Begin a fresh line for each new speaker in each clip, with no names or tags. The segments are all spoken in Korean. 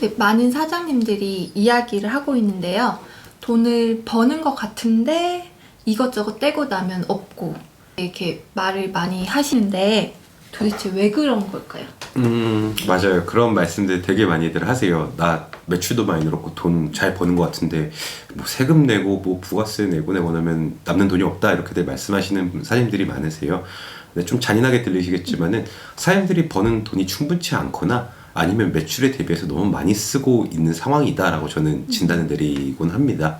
네, 많은 사장님들이 이야기를 하고 있는데요. 돈을 버는 것 같은데 이것저것 떼고 나면 없고 이렇게 말을 많이 하시는데 도대체 왜 그런 걸까요?
맞아요. 그런 말씀들 되게 많이들 하세요. 나 매출도 많이 늘었고 돈 잘 버는 것 같은데 뭐 세금 내고 뭐 부가세 내고 원하면 남는 돈이 없다 이렇게들 말씀하시는 사장님들이 많으세요. 근데 좀 잔인하게 들리시겠지만은 사장님들이 버는 돈이 충분치 않거나 아니면 매출에 대비해서 너무 많이 쓰고 있는 상황이다라고 저는 진단을 내리곤 합니다.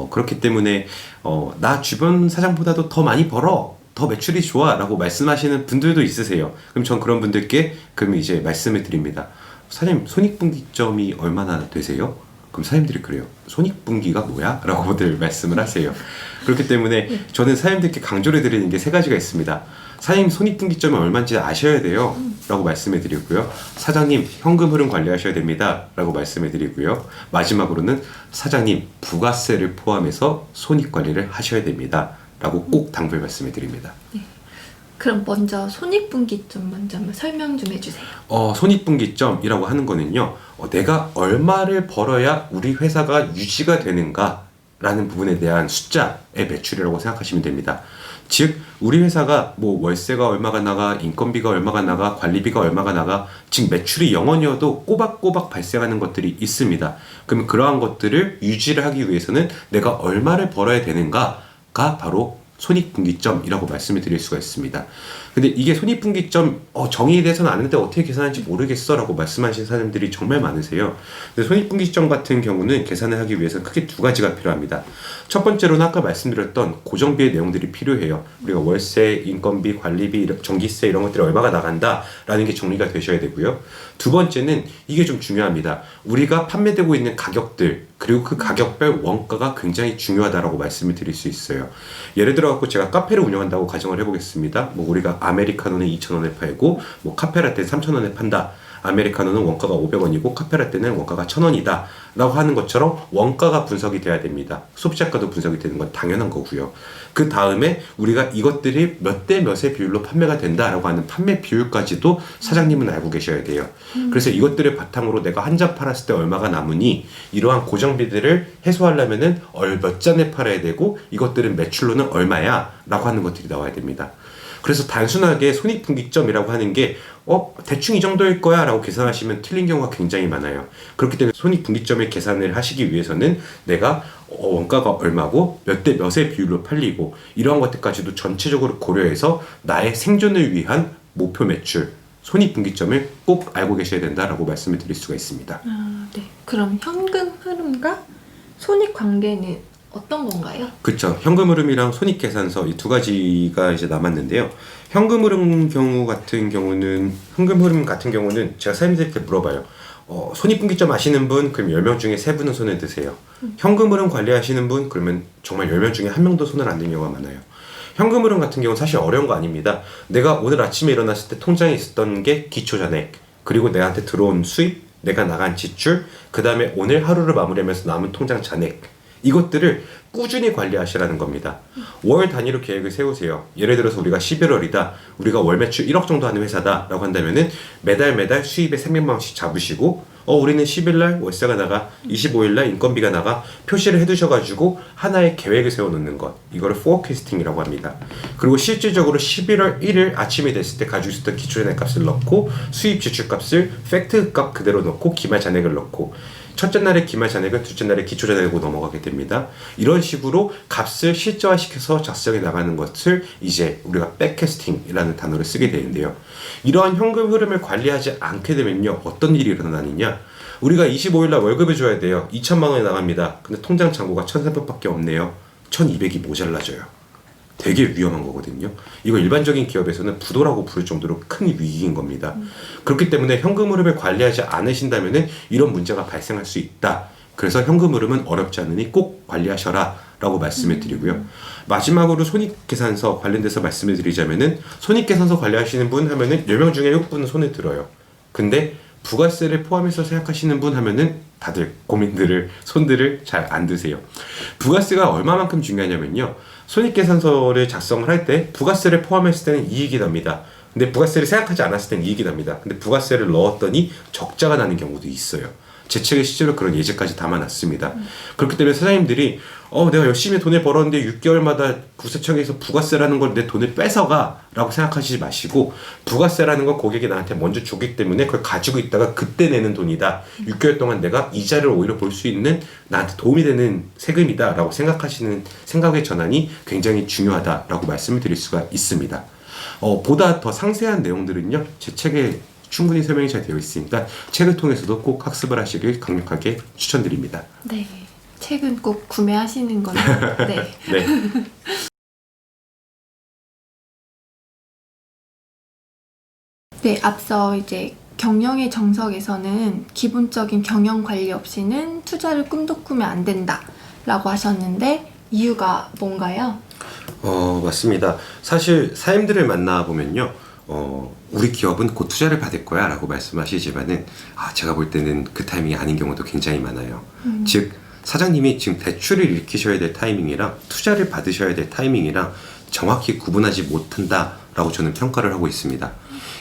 그렇기 때문에 나 주변 사장보다도 더 많이 벌어. 더 매출이 좋아 라고 말씀하시는 분들도 있으세요. 그럼 전 그런 분들께 그러면 이제 말씀을 드립니다. 사장님 손익분기점이 얼마나 되세요? 그럼 사장님들이 그래요. 손익분기가 뭐야? 라고들 말씀을 하세요. 그렇기 때문에 저는 사장님들께 강조를 드리는 게 세 가지가 있습니다. 사장님 손익분기점이 얼마인지 아셔야 돼요 라고 말씀을 드리고요. 사장님 현금 흐름 관리하셔야 됩니다 라고 말씀을 드리고요. 마지막으로는 사장님 부가세를 포함해서 손익관리를 하셔야 됩니다 라고 꼭 당부의 말씀을 드립니다.
네. 그럼 먼저 손익분기점 먼저 한번 설명 좀 해주세요.
손익분기점이라고 하는 거는요. 내가 얼마를 벌어야 우리 회사가 유지가 되는가 라는 부분에 대한 숫자의 매출이라고 생각하시면 됩니다. 즉 우리 회사가 뭐 월세가 얼마가 나가, 인건비가 얼마가 나가, 관리비가 얼마가 나가, 즉 매출이 0원이어도 꼬박꼬박 발생하는 것들이 있습니다. 그러면 그러한 것들을 유지를 하기 위해서는 내가 얼마를 벌어야 되는가가 바로 손익분기점이라고 말씀을 드릴 수가 있습니다. 근데 이게 손익분기점 정의에 대해서는 아는데 어떻게 계산하는지 모르겠어 라고 말씀하시는 사람들이 정말 많으세요. 근데 손익분기점 같은 경우는 계산을 하기 위해서 크게 두 가지가 필요합니다. 첫 번째로는 아까 말씀드렸던 고정비의 내용들이 필요해요. 우리가 월세, 인건비, 관리비, 전기세 이런 것들이 얼마가 나간다 라는 게 정리가 되셔야 되고요. 두 번째는 이게 좀 중요합니다. 우리가 판매되고 있는 가격들 그리고 그 가격별 원가가 굉장히 중요하다라고 말씀을 드릴 수 있어요. 예를 들어 갖고 제가 카페를 운영한다고 가정을 해보겠습니다. 뭐 우리가 아메리카노는 2,000원에 팔고 뭐 카페라떼는 3,000원에 판다. 아메리카노는 원가가 500원이고 카페라떼는 원가가 1,000원이다 라고 하는 것처럼 원가가 분석이 돼야 됩니다. 소비자가도 분석이 되는 건 당연한 거고요. 그 다음에 우리가 이것들이 몇 대 몇의 비율로 판매가 된다라고 하는 판매 비율까지도 사장님은 알고 계셔야 돼요. 그래서 이것들을 바탕으로 내가 한 잔 팔았을 때 얼마가 남으니 이러한 고정비들을 해소하려면은 몇 잔에 팔아야 되고 이것들은 매출로는 얼마야 라고 하는 것들이 나와야 됩니다. 그래서 단순하게 손익분기점이라고 하는 게 대충 이 정도일 거야 라고 계산하시면 틀린 경우가 굉장히 많아요. 그렇기 때문에 손익분기점의 계산을 하시기 위해서는 내가 원가가 얼마고 몇 대 몇의 비율로 팔리고 이러한 것들까지도 전체적으로 고려해서 나의 생존을 위한 목표 매출 손익분기점을 꼭 알고 계셔야 된다라고 말씀을 드릴 수가 있습니다.
네. 그럼 현금 흐름과 손익 관계는 어떤 건가요?
그렇죠. 현금 흐름이랑 손익 계산서 이 두 가지가 이제 남았는데요. 현금 흐름 같은 경우는 제가 사장님들께 물어봐요. 손익분기점 아시는 분 그럼 10명 중에 3분은 손을 드세요. 현금 흐름 관리하시는 분 그러면 정말 10명 중에 1명도 손을 안 드는 경우가 많아요. 현금 흐름 같은 경우는 사실 어려운 거 아닙니다. 내가 오늘 아침에 일어났을 때 통장에 있었던 게 기초잔액, 그리고 내한테 들어온 수입, 내가 나간 지출, 그 다음에 오늘 하루를 마무리하면서 남은 통장 잔액, 이것들을 꾸준히 관리하시라는 겁니다. 월 단위로 계획을 세우세요. 예를 들어서 우리가 11월이다. 우리가 월 매출 1억 정도 하는 회사다 라고 한다면은 매달 수입에 300만 원씩 잡으시고 우리는 10일날 월세가 나가, 25일날 인건비가 나가 표시를 해두셔가지고 하나의 계획을 세워놓는 것, 이거를 포어캐스팅이라고 합니다. 그리고 실질적으로 11월 1일 아침이 됐을 때 가지고 있었던 기초잔액 값을 넣고 수입 지출 값을 팩트 값 그대로 넣고 기말 잔액을 넣고 첫째 날의 기말 잔액은 둘째 날의 기초 잔액으로 넘어가게 됩니다. 이런 식으로 값을 실제화시켜서 작성해 나가는 것을 이제 우리가 백캐스팅이라는 단어를 쓰게 되는데요. 이러한 현금 흐름을 관리하지 않게 되면요, 어떤 일이 일어나느냐? 우리가 25일날 월급을 줘야 돼요. 2,000만 원이 나갑니다. 근데 통장 잔고가 1,300밖에 없네요. 1,200이 모자라져요. 되게 위험한 거거든요. 이거 일반적인 기업에서는 부도라고 부를 정도로 큰 위기인 겁니다. 그렇기 때문에 현금 흐름을 관리하지 않으신다면 이런 문제가 발생할 수 있다. 그래서 현금 흐름은 어렵지 않으니 꼭 관리하셔라 라고 말씀을 드리고요. 마지막으로 손익계산서 관련돼서 말씀을 드리자면은 손익계산서 관리하시는 분 하면은 10명 중에 6분은 손을 들어요. 근데 부가세를 포함해서 생각하시는 분 하면은 다들 손들을 잘 안 드세요. 부가세가 얼마만큼 중요하냐면요. 손익계산서를 작성을 할 때 부가세를 포함했을 때는 이익이 납니다. 근데 부가세를 생각하지 않았을 때는 이익이 납니다. 근데 부가세를 넣었더니 적자가 나는 경우도 있어요. 제 책에 실제로 그런 예제까지 담아놨습니다. 그렇기 때문에 사장님들이 내가 열심히 돈을 벌었는데 6개월마다 국세청에서 부가세라는 걸 내 돈을 뺏어가 라고 생각하시지 마시고, 부가세라는 건 고객이 나한테 먼저 줬기 때문에 그걸 가지고 있다가 그때 내는 돈이다. 6개월 동안 내가 이자를 오히려 볼 수 있는, 나한테 도움이 되는 세금이다 라고 생각하시는 생각의 전환이 굉장히 중요하다라고 말씀을 드릴 수가 있습니다. 보다 더 상세한 내용들은요, 제 책에 충분히 설명이 잘 되어 있으니까 책을 통해서도 꼭 학습을 하시길 강력하게 추천드립니다.
네. 책은 꼭 구매하시는 걸로. 네.
네.
네, 앞서 이제 경영의 정석에서는 기본적인 경영 관리 없이는 투자를 꿈도 꾸면 안 된다라고 하셨는데 이유가 뭔가요?
맞습니다. 사실 사람들을 만나보면요, 우리 기업은 곧 투자를 받을 거야 라고 말씀하시지만은, 제가 볼 때는 그 타이밍이 아닌 경우도 굉장히 많아요. 즉, 사장님이 지금 대출을 일으키셔야 될 타이밍이랑 투자를 받으셔야 될 타이밍이랑 정확히 구분하지 못한다 라고 저는 평가를 하고 있습니다.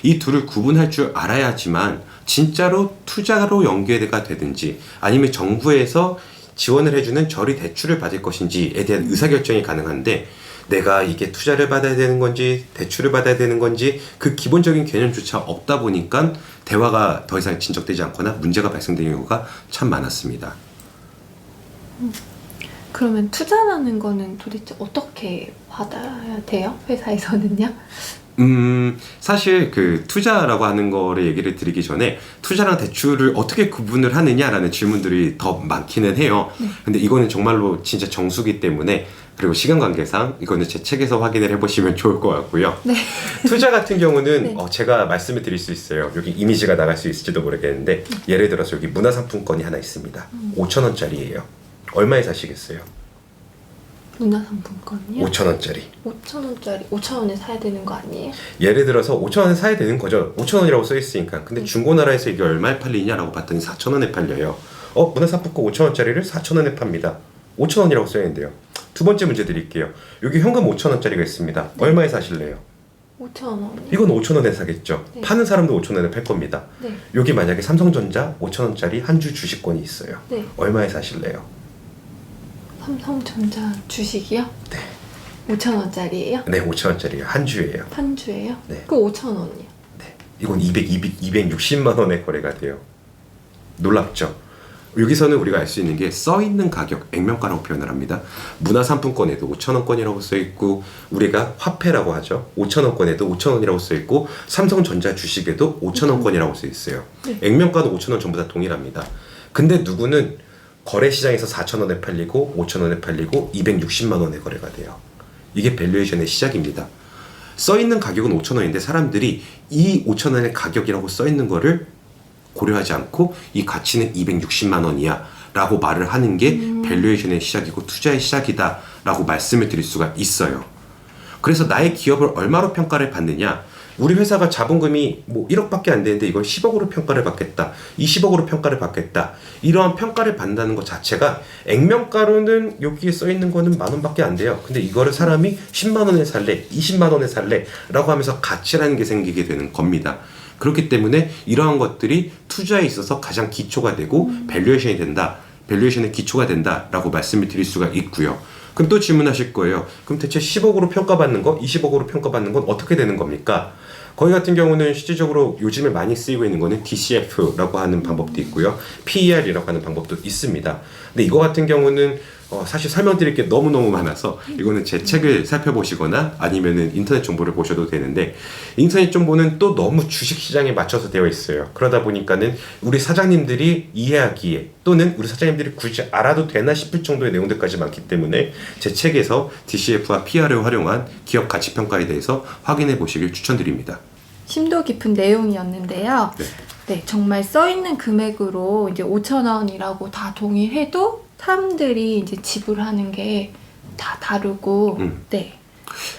이 둘을 구분할 줄 알아야지만 진짜로 투자로 연계가 되든지 아니면 정부에서 지원을 해주는 저리 대출을 받을 것인지에 대한 의사결정이 가능한데, 내가 이게 투자를 받아야 되는 건지 대출을 받아야 되는 건지 그 기본적인 개념조차 없다 보니까 대화가 더 이상 진척되지 않거나 문제가 발생되는 경우가 참 많았습니다.
그러면 투자라는 거는 도대체 어떻게 받아야 돼요? 회사에서는요?
사실 그 투자라고 하는 거를 얘기를 드리기 전에 투자랑 대출을 어떻게 구분을 하느냐라는 질문들이 더 많기는 해요. 근데 이거는 정말로 진짜 정수기 때문에, 그리고 시간 관계상 이거는 제 책에서 확인을 해보시면 좋을 것 같고요.
네.
투자 같은 경우는
네.
제가 말씀을 드릴 수 있어요. 여기 이미지가 나갈 수 있을지도 모르겠는데, 예를 들어서 여기 문화상품권이 하나 있습니다. 5,000원짜리예요. 얼마에 사시겠어요?
문화상품권이요?
5,000원짜리.
5,000원짜리 5,000원에 사야 되는 거 아니에요?
예를 들어서 5,000원에 사야 되는 거죠. 5,000원이라고 써 있으니까. 근데 중고나라에서 이게 얼마에 팔리냐라고 봤더니 4,000원에 팔려요. 문화상품권 5,000원짜리를 4,000원에 팝니다. 5,000원이라고 써 있는데요. 두 번째 문제 드릴게요. 여기 현금 5,000원짜리가 있습니다. 얼마에 사실래요?
5,000원이요?
이건 5,000원에 사겠죠.
네.
파는 사람도 5,000원에 팔 겁니다.
네.
여기 만약에 삼성전자 5,000원짜리 한 주 주식권이 있어요.
네.
얼마에 사실래요?
삼성전자 주식이요?
네.
5,000원짜리예요?
네, 5,000원짜리요. 한 주예요.
한 주예요?
네.
그 5,000원이요?
네. 이건 260만 원의 거래가 돼요. 놀랍죠? 여기서는 우리가 알 수 있는 게 써있는 가격, 액면가라고 표현을 합니다. 문화상품권에도 5,000원권이라고 써있고, 우리가 화폐라고 하죠. 5,000원권에도 5,000원이라고 써있고, 삼성전자 주식에도 5,000원권이라고 써있어요.
네.
액면가도 5,000원 전부 다 동일합니다. 근데 누구는 거래시장에서 4,000원에 팔리고 5,000원에 팔리고 260만 원의 거래가 돼요. 이게 밸류에이션의 시작입니다. 써있는 가격은 5,000원인데 사람들이 이 5,000원의 가격이라고 써있는 거를 고려하지 않고 이 가치는 260만 원이야 라고 말을 하는 게 밸류에이션의 시작이고 투자의 시작이다 라고 말씀을 드릴 수가 있어요. 그래서 나의 기업을 얼마로 평가를 받느냐, 우리 회사가 자본금이 뭐 1억밖에 안 되는데 이걸 10억으로 평가를 받겠다, 20억으로 평가를 받겠다, 이러한 평가를 받는다는 것 자체가 액면가로는 여기에 써 있는 거는 만 원밖에 안 돼요. 근데 이거를 사람이 10만 원에 살래, 20만 원에 살래 라고 하면서 가치라는 게 생기게 되는 겁니다. 그렇기 때문에 이러한 것들이 투자에 있어서 가장 기초가 되고 밸류에이션이 된다, 밸류에이션의 기초가 된다라고 말씀을 드릴 수가 있고요. 그럼 또 질문하실 거예요. 그럼 대체 10억으로 평가받는 거, 20억으로 평가받는 건 어떻게 되는 겁니까? 거기 같은 경우는 실질적으로 요즘에 많이 쓰이고 있는 거는 DCF라고 하는 방법도 있고요. PER이라고 하는 방법도 있습니다. 근데 이거 같은 경우는 사실 설명드릴 게 너무너무 많아서 이거는 제 책을 살펴보시거나 아니면은 인터넷 정보를 보셔도 되는데, 인터넷 정보는 또 너무 주식시장에 맞춰서 되어 있어요. 그러다 보니까는 우리 사장님들이 이해하기에 또는 우리 사장님들이 굳이 알아도 되나 싶을 정도의 내용들까지 많기 때문에 제 책에서 DCF와 PR을 활용한 기업 가치평가에 대해서 확인해 보시길 추천드립니다.
심도 깊은 내용이었는데요.
네.
네, 정말 써있는 금액으로 이제 5,000원이라고 다 동의해도 사람들이 이제 지불하는 게 다 다르고, 네.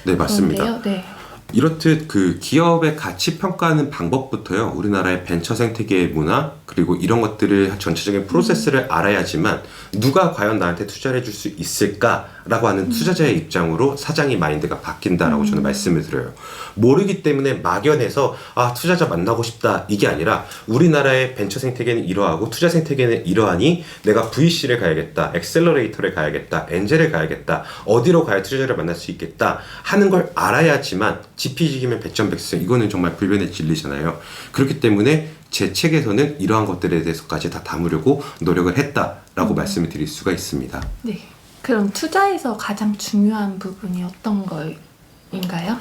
네, 맞습니다.
그런데요. 네.
이렇듯 그 기업의 가치 평가하는 방법부터요, 우리나라의 벤처 생태계의 문화 그리고 이런 것들을 전체적인 프로세스를 알아야지만 누가 과연 나한테 투자를 해줄 수 있을까라고 하는 투자자의 입장으로 사장의 마인드가 바뀐다라고 저는 말씀을 드려요. 모르기 때문에 막연해서 투자자 만나고 싶다 이게 아니라 우리나라의 벤처 생태계는 이러하고 투자 생태계는 이러하니 내가 VC를 가야겠다, 엑셀러레이터를 가야겠다, 엔젤을 가야겠다, 어디로 가야 투자자를 만날 수 있겠다 하는 걸 알아야지만 지피지기면 백전백승, 이거는 정말 불변의 진리잖아요. 그렇기 때문에 제 책에서는 이러한 것들에 대해서까지 다 담으려고 노력을 했다라고 말씀을 드릴 수가 있습니다.
네. 그럼 투자에서 가장 중요한 부분이 어떤 거인가요?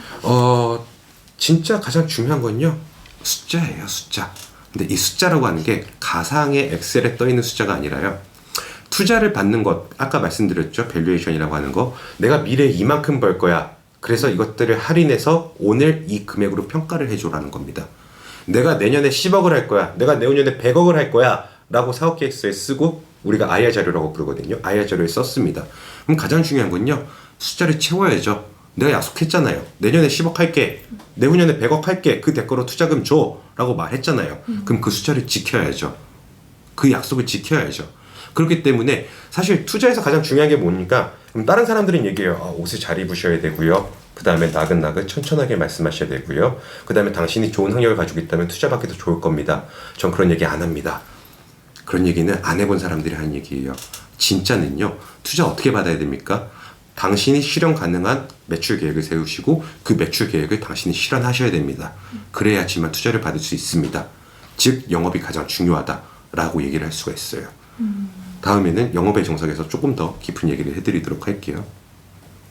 진짜 가장 중요한 건요, 숫자예요, 숫자. 근데 이 숫자라고 하는 게 가상의 엑셀에 떠 있는 숫자가 아니라요, 투자를 받는 것, 아까 말씀드렸죠, 밸류에이션이라고 하는 거. 내가 미래에 이만큼 벌 거야, 그래서 이것들을 할인해서 오늘 이 금액으로 평가를 해줘라는 겁니다. 내가 내년에 10억을 할 거야, 내가 내후년에 100억을 할 거야 라고 사업계획서에 쓰고 우리가 IR 자료라고 부르거든요. IR 자료에 썼습니다. 그럼 가장 중요한 건요, 숫자를 채워야죠. 내가 약속했잖아요. 내년에 10억 할게, 내후년에 100억 할게, 그 대가로 투자금 줘 라고 말했잖아요. 그럼 그 숫자를 지켜야죠. 그 약속을 지켜야죠. 그렇기 때문에 사실 투자에서 가장 중요한 게 뭡니까? 그럼 다른 사람들은 얘기해요. 옷을 잘 입으셔야 되고요, 그 다음에 나긋나긋 천천하게 말씀하셔야 되고요, 그 다음에 당신이 좋은 학력을 가지고 있다면 투자받기도 좋을 겁니다. 전 그런 얘기 안 합니다. 그런 얘기는 안 해본 사람들이 하는 얘기예요. 진짜는요, 투자 어떻게 받아야 됩니까? 당신이 실현 가능한 매출 계획을 세우시고 그 매출 계획을 당신이 실현하셔야 됩니다. 그래야지만 투자를 받을 수 있습니다. 즉 영업이 가장 중요하다라고 얘기를 할 수가 있어요. 다음에는 영업의 정석에서 조금 더 깊은 얘기를 해드리도록 할게요.